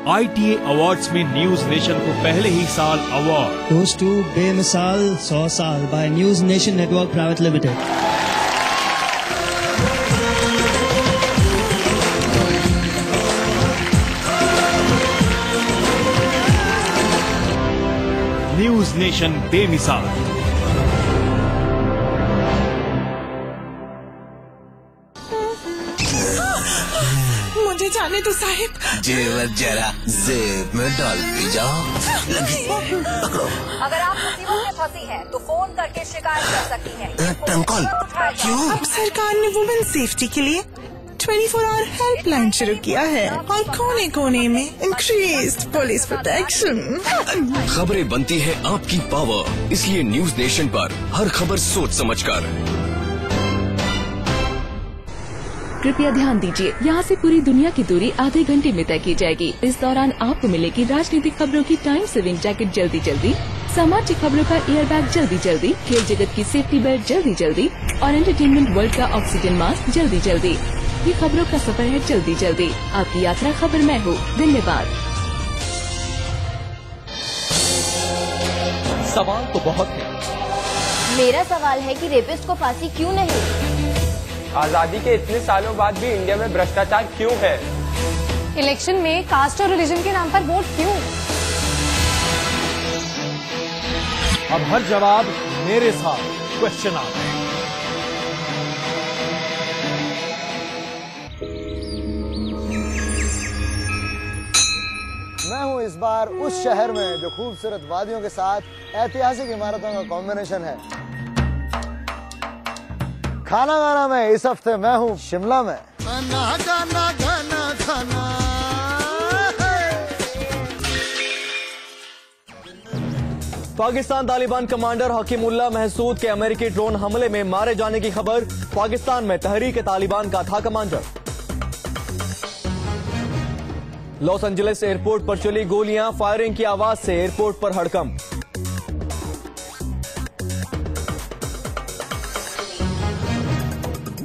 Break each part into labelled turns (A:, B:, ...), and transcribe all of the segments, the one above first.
A: ITA awards में news nation को पहले ही साल अवार्ड।
B: Goes to बेमिसाल 100 साल by news nation network private limited.
A: News nation बेमिसाल।
C: मुझे जाने तो साहिब।
D: जेवर जरा जेब में डाल पी जाओ।
E: अगर आप मुसीबत में फंसी हैं, तो फोन करके शिकायत कर सकती हैं।
D: टंकल क्यों?
C: अब सरकार ने वुमेन सेफ्टी के लिए 24 आवर हेल्पलाइन शुरू किया है और कोने कोने में इंक्रीज्ड पुलिस प्रोटेक्शन।
F: खबरें बनती है आपकी पावर, इसलिए न्यूज नेशन पर हर खबर सोच समझकर।
G: कृपया ध्यान दीजिए, यहाँ से पूरी दुनिया की दूरी आधे घंटे में तय की जाएगी। इस दौरान आपको मिलेगी राजनीतिक खबरों की टाइम सेविंग जैकेट जल्दी जल्दी, सामाजिक खबरों का एयरबैग जल्दी जल्दी, खेल जगत की सेफ्टी बेल्ट जल्दी जल्दी और एंटरटेनमेंट वर्ल्ड का ऑक्सीजन मास्क जल्दी जल्दी। ये खबरों का सफर है जल्दी जल्दी। आपकी यात्रा खबर मैं हूँ। धन्यवाद।
H: सवाल तो बहुत है।
I: मेरा सवाल है कि रेपिस्ट को फांसी क्यों नहीं?
H: आजादी के इतने सालों बाद भी इंडिया में भ्रष्टाचार क्यों है?
E: इलेक्शन में कास्ट और रिलीजन के नाम पर वोट क्यों?
A: अब हर जवाब मेरे साथ क्वेश्चन आवर।
J: मैं हूं इस बार उस शहर में जो खूबसूरत वादियों के साथ ऐतिहासिक इमारतों का कॉम्बिनेशन है। खाना गाना में इस हफ्ते मैं हूं शिमला में। खाना गाना खाना खाना।
H: पाकिस्तान तालिबान कमांडर हकीमुल्लाह महसूद के अमेरिकी ड्रोन हमले में मारे जाने की खबर। पाकिस्तान में तहरीक तालिबान का था कमांडर। लॉस एंजलिस एयरपोर्ट पर चली गोलियां, फायरिंग की आवाज से एयरपोर्ट पर हड़कंप।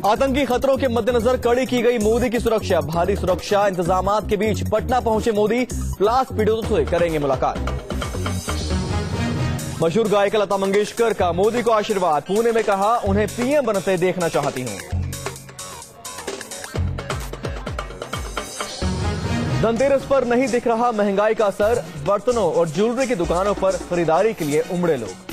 H: आतंकी खतरों के मद्देनजर कड़ी की गई मोदी की सुरक्षा। भारी सुरक्षा इंतजामात के बीच पटना पहुंचे मोदी, क्लास पीड़ितों से करेंगे मुलाकात। मशहूर गायिका लता मंगेशकर का मोदी को आशीर्वाद। पुणे में कहा, उन्हें पीएम बनते देखना चाहती हूं। धनतेरस पर नहीं दिख रहा महंगाई का असर। बर्तनों और ज्वेलरी की दुकानों पर खरीदारी के लिए उमड़े लोग।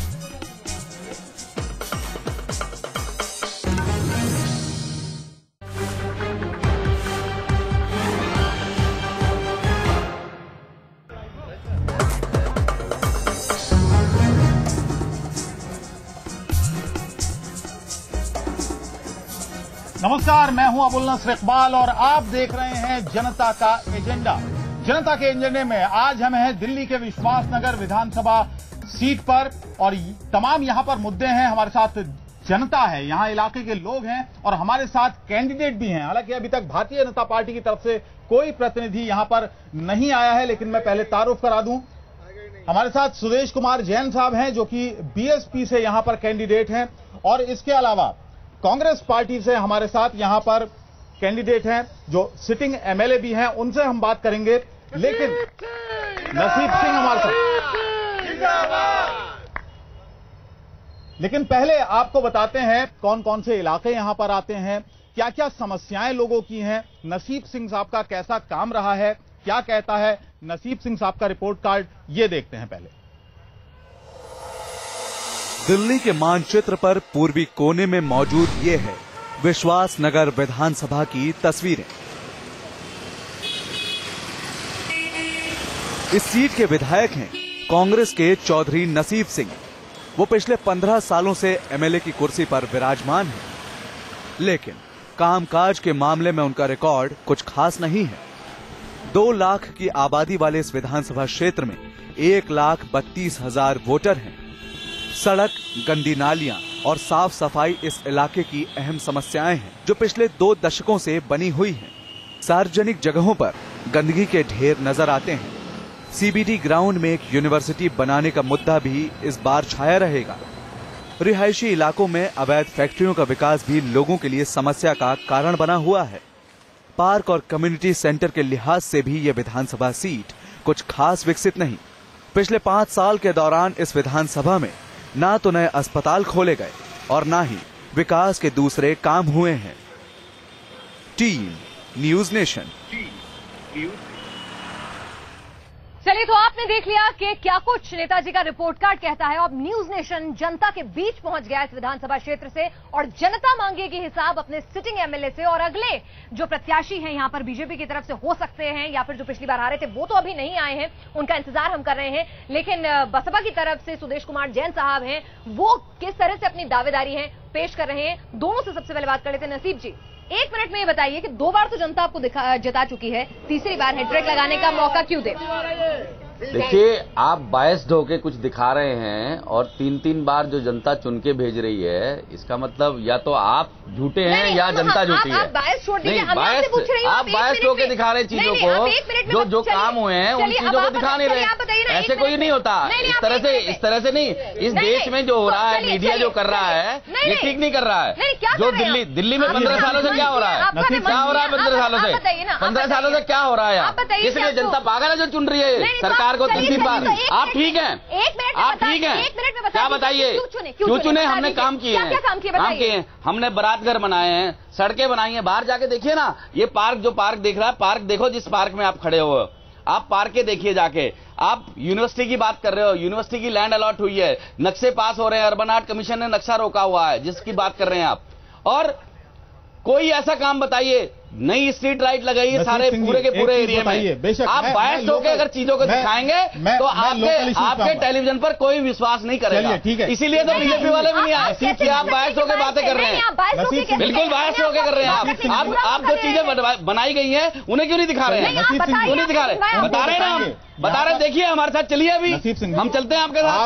K: नमस्कार, मैं हूं अबुल नस्र इकबाल और आप देख रहे हैं जनता का एजेंडा। जनता के एजेंडे में आज हम हैं दिल्ली के विश्वास नगर विधानसभा सीट पर और तमाम यहां पर मुद्दे हैं। हमारे साथ जनता है, यहां इलाके के लोग हैं और हमारे साथ कैंडिडेट भी हैं। हालांकि अभी तक भारतीय जनता पार्टी की तरफ से कोई प्रतिनिधि यहां पर नहीं आया है, लेकिन मैं पहले तारुफ करा दूं। हमारे साथ सुदेश कुमार जैन साहब हैं जो कि बीएसपी से यहां पर कैंडिडेट हैं और इसके अलावा कांग्रेस पार्टी से हमारे साथ यहां पर कैंडिडेट हैं जो सिटिंग एमएलए भी हैं। उनसे हम बात करेंगे, लेकिन नसीब सिंह हमारे साथ। लेकिन पहले आपको बताते हैं कौन कौन से इलाके यहां पर आते हैं, क्या क्या समस्याएं लोगों की हैं, नसीब सिंह साहब का कैसा काम रहा है, क्या कहता है नसीब सिंह साहब का रिपोर्ट कार्ड, ये देखते हैं पहले।
L: दिल्ली के मानचित्र पर पूर्वी कोने में मौजूद ये है विश्वास नगर विधानसभा की तस्वीरें। इस सीट के विधायक हैं कांग्रेस के चौधरी नसीब सिंह। वो पिछले 15 सालों से एमएलए की कुर्सी पर विराजमान हैं, लेकिन कामकाज के मामले में उनका रिकॉर्ड कुछ खास नहीं है। 2 लाख की आबादी वाले इस विधानसभा क्षेत्र में 1,32,000 वोटर हैं। सड़क, गंदी नालियां और साफ सफाई इस इलाके की अहम समस्याएं हैं जो पिछले 2 दशकों से बनी हुई हैं। सार्वजनिक जगहों पर गंदगी के ढेर नजर आते हैं। सीबीडी ग्राउंड में एक यूनिवर्सिटी बनाने का मुद्दा भी इस बार छाया रहेगा। रिहायशी इलाकों में अवैध फैक्ट्रियों का विकास भी लोगों के लिए समस्या का कारण बना हुआ है। पार्क और कम्युनिटी सेंटर के लिहाज से भी ये विधानसभा सीट कुछ खास विकसित नहीं। पिछले 5 साल के दौरान इस विधानसभा में ना तो नए अस्पताल खोले गए और ना ही विकास के दूसरे काम हुए हैं। Team news nation.
E: चलिए, तो आपने देख लिया कि क्या कुछ नेताजी का रिपोर्ट कार्ड कहता है। अब न्यूज नेशन जनता के बीच पहुंच गया इस विधानसभा क्षेत्र से और जनता मांगेगी हिसाब अपने सिटिंग एमएलए से। और अगले जो प्रत्याशी हैं यहां पर बीजेपी की तरफ से हो सकते हैं या फिर जो पिछली बार हारे थे वो तो अभी नहीं आए हैं, उनका इंतजार हम कर रहे हैं। लेकिन बसपा की तरफ से सुदेश कुमार जैन साहब हैं, वो किस तरह से अपनी दावेदारी है पेश कर रहे हैं। दोनों से सबसे पहले बात कर लेते हैं। नसीब जी, 1 मिनट में ये बताइए कि 2 बार तो जनता आपको जिता चुकी है, तीसरी बार हैट्रिक लगाने का मौका क्यों दे?
M: देखिए, आप बायस्ड होके कुछ दिखा रहे हैं और 3-3 बार जो जनता चुन के भेज रही है, इसका मतलब या तो आप झूठे हैं या जनता झूठी है।
E: आप बायस छोड़ दीजिए,
M: आप बायस्ड होके दिखा रहे चीजों को, जो काम हुए हैं उन चीजों को दिखा नहीं रहे। ऐसे कोई नहीं होता। इस तरह से नहीं। इस देश में जो हो रहा है, मीडिया जो कर रहा है, ये ठीक नहीं कर रहा है। जो दिल्ली में 15 सालों से क्या हो रहा है? क्या हो रहा है 15 सालों से? 15 सालों से क्या हो रहा है? इसलिए जनता पागल है जो चुन रही है सरकार को 3-3 बार। आप ठीक हैं, आप ठीक हैं। क्या बताइए क्यों चुने? हमने काम किए हैं, काम किए हैं। हमने बरात घर बनाए हैं, सड़कें बनाई हैं। बाहर जाके देखिए ना, ये पार्क जो पार्क देख रहा है, पार्क देखो जिस पार्क में आप खड़े हो, आप पार्क के देखिए जाके। आप यूनिवर्सिटी की बात कर रहे हो, यूनिवर्सिटी की लैंड अलॉट हुई है, नक्शे पास हो रहे हैं, अर्बन आर्ट कमीशन ने नक्शा रोका हुआ है जिसकी बात कर रहे हैं आप। और कोई ऐसा काम बताइए, नई स्ट्रीट लाइट लगाइए सारे पूरे के पूरे एरिया में। आप बायस्ड होकर अगर चीजों को दिखाएंगे तो आपके टेलीविजन पर कोई विश्वास नहीं करेगा। ठीक है, इसीलिए तो बीजेपी वाले भी नहीं आए कि आप बायस्ड होकर बातें कर रहे हैं। बिल्कुल बायस्ड होकर कर रहे हैं आप जो चीजें बनाई गई हैं उन्हें क्यों नहीं दिखा रहे हैं? क्यों नहीं दिखा रहे? बता रहे हैं ना, हम बता रहे। देखिए हमारे साथ चलिए, अभी हम चलते हैं आपके साथ।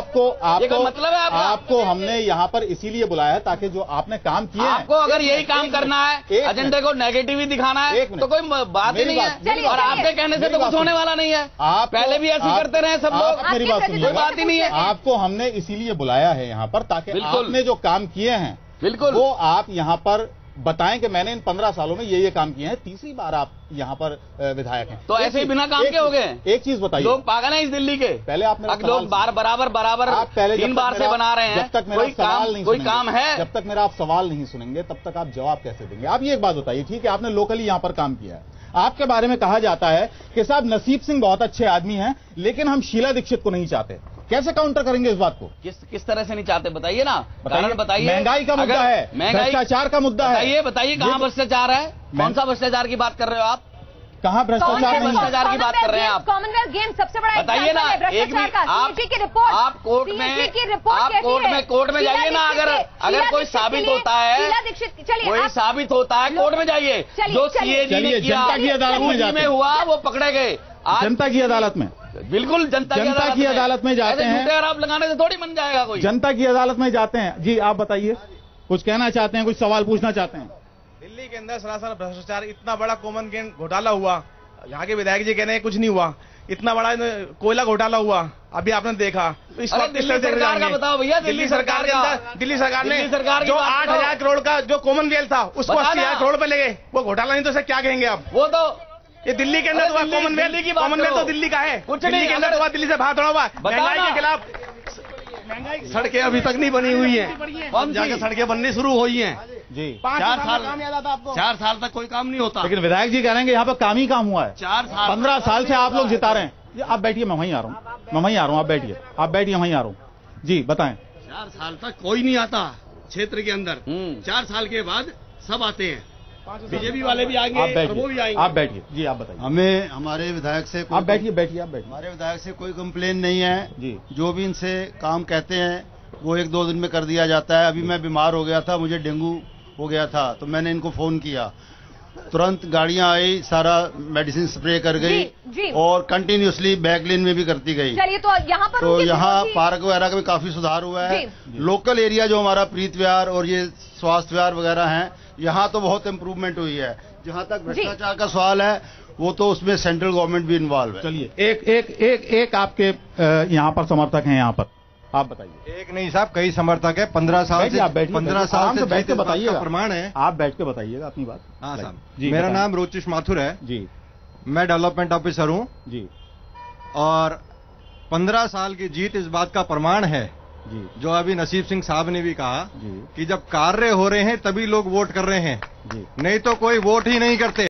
M: आपको मतलब है
K: आपको हमने यहाँ पर इसीलिए बुलाया है ताकि जो आपने काम किया,
M: आपको अगर यही काम करना है, एजेंडे को नेगेटिव ही दिखाना है तो कोई बात ही नहीं है। और आपके कहने से तो कुछ होने वाला नहीं है। पहले भी ऐसे करते रहे सब लोग,
K: मेरी बात सुनिए,
M: कोई बात ही नहीं है।
K: आपको हमने इसीलिए बुलाया है यहाँ पर ताकि आपने जो काम किए हैं
M: बिल्कुल
K: वो आप यहाँ पर बताएं कि मैंने इन 15 सालों में ये काम किए हैं। तीसरी बार आप यहाँ पर विधायक हैं,
M: तो ऐसे ही बिना काम के हो गए।
K: एक चीज बताइए,
M: लोग पागल हैं इस दिल्ली के।
K: पहले आप
M: लोग बराबर
K: आप पहले
M: 3 बार से बना रहे हैं।
K: जब तक मेरा सवाल नहीं,
M: कोई काम है,
K: जब तक मेरा आप सवाल नहीं सुनेंगे तब तक आप जवाब कैसे देंगे? आप ये एक बात बताइए, ठीक है, आपने लोकली यहाँ पर काम किया है, आपके बारे में कहा जाता है कि साहब नसीब सिंह बहुत अच्छे आदमी हैं, लेकिन हम शीला दीक्षित को नहीं चाहते। कैसे काउंटर करेंगे इस बात को?
M: किस तरह से नहीं चाहते बताइए ना, बताइए।
K: महंगाई का मुद्दा है, भ्रष्टाचार का मुद्दा है,
M: बताइए कहाँ भ्रष्टाचार है? कौन सा भ्रष्टाचार की बात कर रहे हो आप?
K: कहाँ भ्रष्टाचार नहीं?
M: भ्रष्टाचार की बात कर रहे हैं आप?
E: कॉमनवेल्थ गेम सबसे बड़ा
M: बताइए ना। एक भी आप कोर्ट में जाइए ना, अगर कोई साबित होता है, कोई साबित होता है कोर्ट में जाइए। जो सीएजी ने किया,
K: जनता की अदालत में
M: हुआ वो पकड़े गए।
K: जनता की अदालत में,
M: बिल्कुल जनता की अदालत में जाते हैं। आरोप लगाने से थोड़ी बन जाएगा कोई।
K: जनता की अदालत में जाते हैं। जी आप बताइए, कुछ कहना चाहते हैं, कुछ सवाल पूछना चाहते हैं?
N: दिल्ली के अंदर सरासर भ्रष्टाचार, इतना बड़ा कॉमन गेम घोटाला हुआ, यहाँ के विधायक जी कह रहे हैं कुछ नहीं हुआ। इतना बड़ा कोयला घोटाला हुआ, अभी आपने देखा। तो इस वक्त
M: दिल्ली सरकार का बताओ भैया।
N: दिल्ली सरकार ने जो 8,000 करोड़ का जो कॉमनवेल्थ था उसको 80,000 करोड़ पे ले गए, वो घोटाला नहीं तो सर क्या कहेंगे आप?
M: वो तो
N: ये दिल्ली के अंदर कॉमनवेल्थ तो दिल्ली का है, कुछ दिल्ली के अंदर हुआ, दिल्ली से बाहर थोड़ा हुआ। महंगाई के खिलाफ सड़कें अभी तक नहीं बनी हुई हैं, अब जाके सड़कें बननी शुरू हुई हैं जी। 4 साल तक कोई काम नहीं होता।
K: लेकिन विधायक जी कह रहे हैं कि यहाँ पर काम ही काम हुआ है। 15 साल से आप लोग जिता रहे हैं। आप बैठिए, मैं वहीं आ रहा हूँ, आप बैठिए, वहीं आ रहा हूँ। जी बताएं।
N: 4 साल तक कोई नहीं आता क्षेत्र के अंदर, 4 साल के बाद सब आते हैं। बीजेपी वाले भी आएंगे और वो भी आएंगे।
K: आप बैठिए जी, आप बताइए।
O: हमें हमारे विधायक से
K: आप बैठिए।
O: हमारे विधायक से कोई कंप्लेन नहीं है
K: जी।
O: जो भी इनसे काम कहते हैं वो 1-2 दिन में कर दिया जाता है। अभी मैं बीमार हो गया था, मुझे डेंगू हो गया था, तो मैंने इनको फोन किया, तुरंत गाड़ियां आई, सारा मेडिसिन स्प्रे कर गई और कंटिन्यूसली बैकलेन में भी करती गई।
E: चलिए, तो यहाँ पर
O: तो यहाँ पार्क वगैरह का भी काफी सुधार हुआ है। लोकल एरिया जो हमारा प्रीत विहार और ये स्वास्थ्य विहार वगैरह हैं, यहाँ तो बहुत इम्प्रूवमेंट हुई है। जहाँ तक भ्रष्टाचार का सवाल है वो तो उसमें सेंट्रल गवर्नमेंट भी इन्वॉल्व है।
K: चलिए, एक आपके यहाँ पर समर्थक हैं, यहाँ पर आप बताइए।
P: एक नहीं साहब, कई समर्थक है। 15 साल से
K: 15
P: साल से
K: बैठ के बताइएगा,
P: प्रमाण है।
K: आप बैठ के बताइएगा अपनी बात।
P: हाँ साहब, मेरा नाम रोचिश माथुर है
K: जी,
P: मैं डेवलपमेंट ऑफिसर हूँ
K: जी,
P: और 15 साल की जीत इस बात का प्रमाण है
K: जी,
P: जो अभी नसीब सिंह साहब ने भी कहा
K: जी,
P: कि जब कार्य हो रहे हैं तभी लोग वोट कर रहे हैं
K: जी,
P: नहीं तो कोई वोट ही नहीं करते।